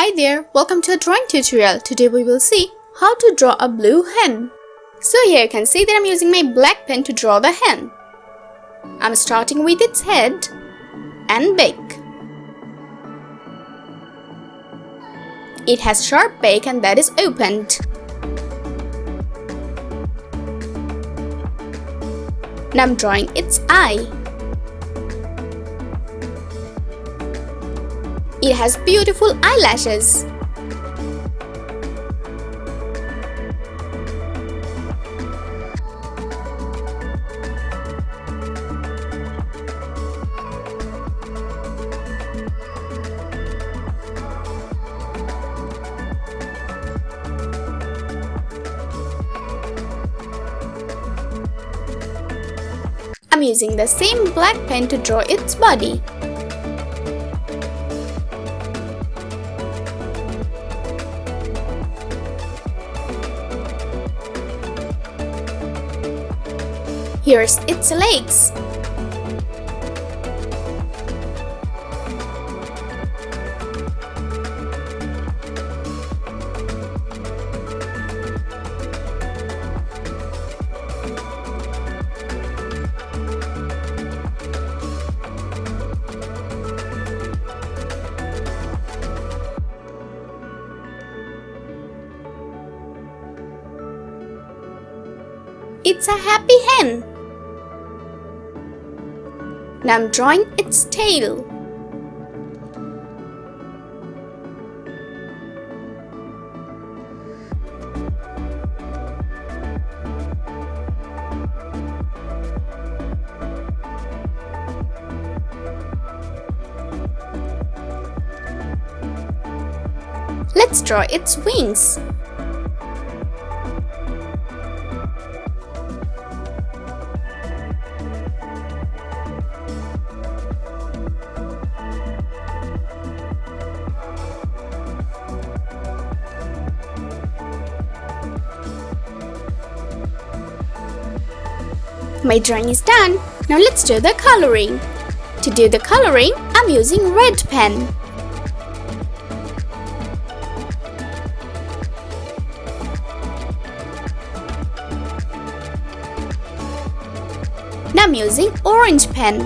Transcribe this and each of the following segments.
Hi there, welcome to a drawing tutorial. Today we will see how to draw a blue hen. So here you can see that I'm using my black pen to draw the hen. I'm starting with its head and beak. It has sharp beak and that is opened. Now I'm drawing its eye. It has beautiful eyelashes. I'm using the same black pen to draw its body. Here's its legs. It's a happy hen. Now I'm drawing its tail. Let's draw its wings. My drawing is done. Now let's do the coloring. To do the coloring, I'm using red pen. Now I'm using orange pen.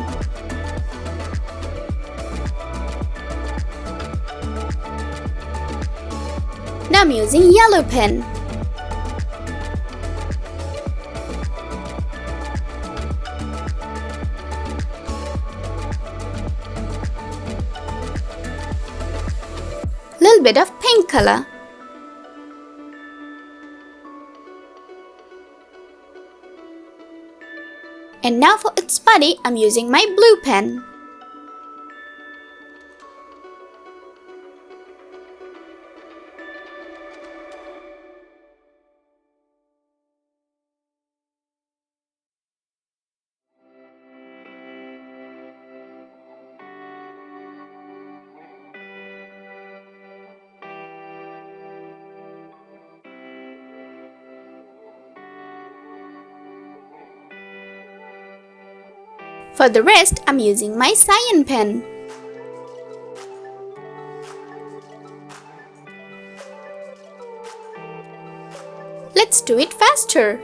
Now I'm using yellow pen. Little bit of pink color. And now for its body, I'm using my blue pen. For the rest, I'm using my cyan pen. Let's do it faster.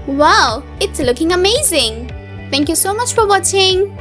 Wow, it's looking amazing! Thank you so much for watching.